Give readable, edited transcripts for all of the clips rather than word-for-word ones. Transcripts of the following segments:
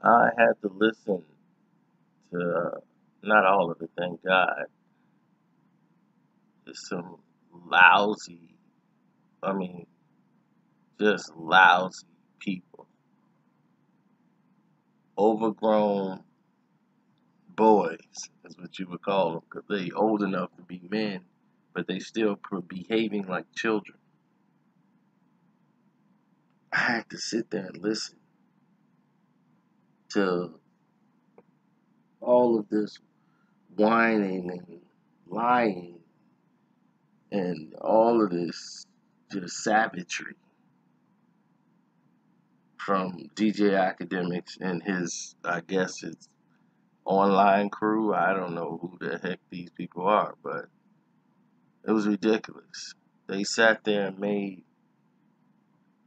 I had to listen to not all of it, thank God. Just some lousy, I mean, just lousy people, overgrown boys is what you would call them, because they old enough to be men, but they still behaving like children. I had to sit there and listen to all of this whining and lying and all of this just savagery from DJ Akademiks and his, I guess it's online crew. I don't know who the heck these people are, but it was ridiculous. They sat there and made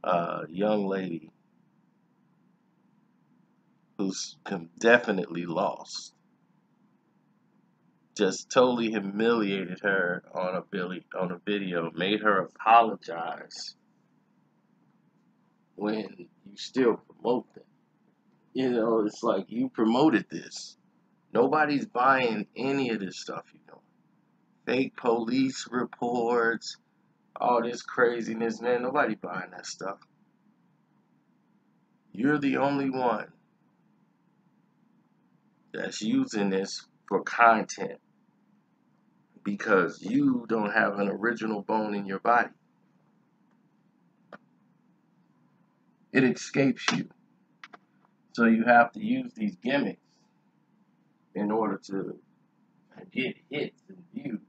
a young lady who's definitely lost, just totally humiliated her on a video, made her apologize when you still promote them. You know, it's like you promoted this. Nobody's buying any of this stuff you know. Fake police reports, all this craziness, man. Nobody buying that stuff. You're the only one that's using this for content because you don't have an original bone in your body. It escapes you. So you have to use these gimmicks in order to get hits and views.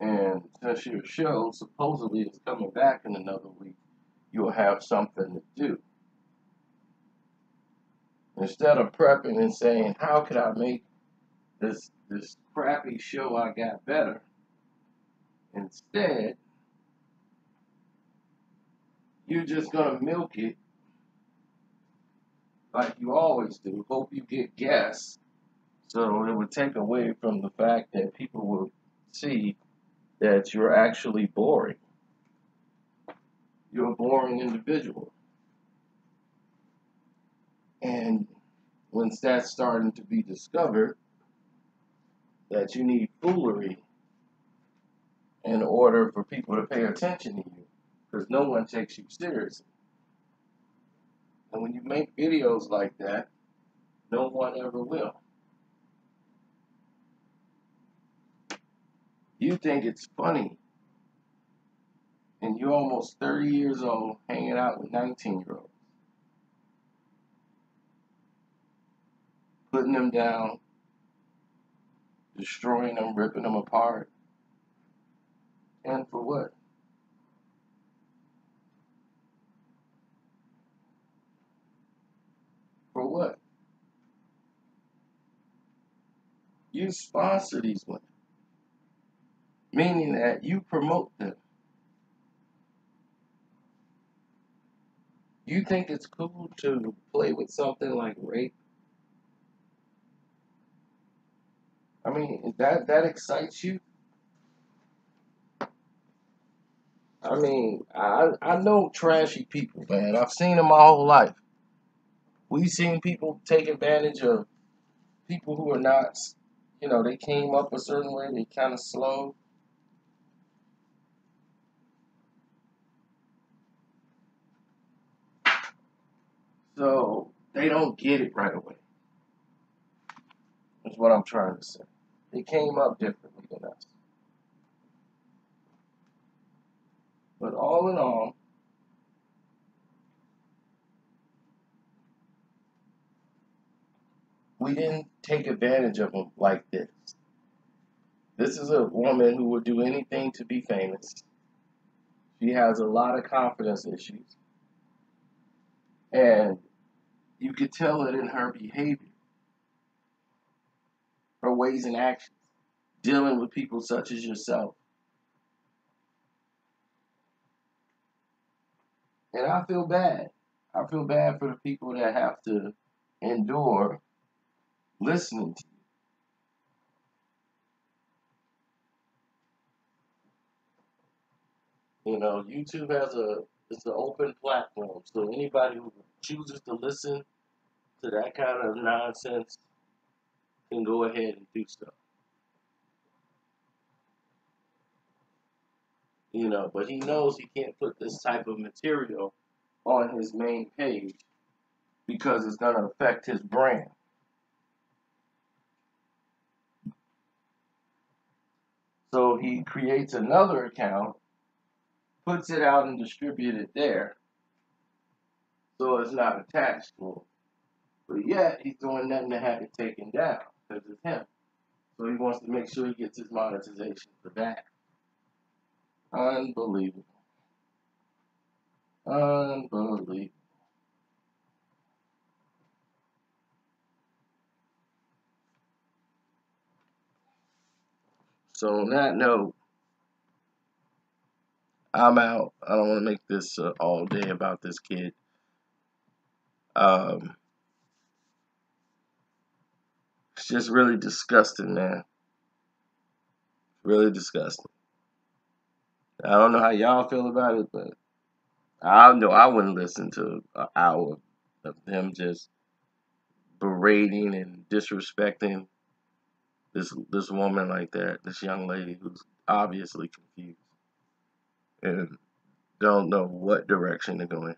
And since your show supposedly is coming back in another week, you'll have something to do. Instead of prepping and saying, how could I make this crappy show I got better? Instead, you're just gonna milk it like you always do. Hope you get guests. So it would take away from the fact that people will see that you're actually boring. You're a boring individual. And once that's starting to be discovered, that you need foolery in order for people to pay attention to you, because no one takes you seriously. And when you make videos like that, no one ever will. You think it's funny, and you're almost 30 years old hanging out with 19-year-olds, putting them down, destroying them, ripping them apart. And for what? For what? You sponsor these women, meaning that you promote them. You think it's cool to play with something like rape? I mean, that excites you? I mean, I know trashy people, man. I've seen them my whole life. We've seen people take advantage of people who are not, you know, they came up a certain way, they kind of slow. So they don't get it right away. That's what I'm trying to say. They came up differently than us. But all in all, we didn't take advantage of them like this. This is a woman who would do anything to be famous. She has a lot of confidence issues. And you could tell it in her behavior, her ways and actions, dealing with people such as yourself. And I feel bad. I feel bad for the people that have to endure listening to you. You know, YouTube has it's an open platform, so anybody who chooses to listen to that kind of nonsense can go ahead and do so. You know, but he knows he can't put this type of material on his main page because it's going to affect his brand. So he creates another account, puts it out and distributes it there, so it's not attached to him. But yet he's doing nothing to have it taken down because it's him. So he wants to make sure he gets his monetization for that. Unbelievable. Unbelievable. So on that note, I'm out. I don't want to make this all day about this kid. Um, it's just really disgusting, man. Really disgusting. I don't know how y'all feel about it, but I know I wouldn't listen to an hour of them just berating and disrespecting this woman like that, this young lady who's obviously confused and don't know what direction to go in.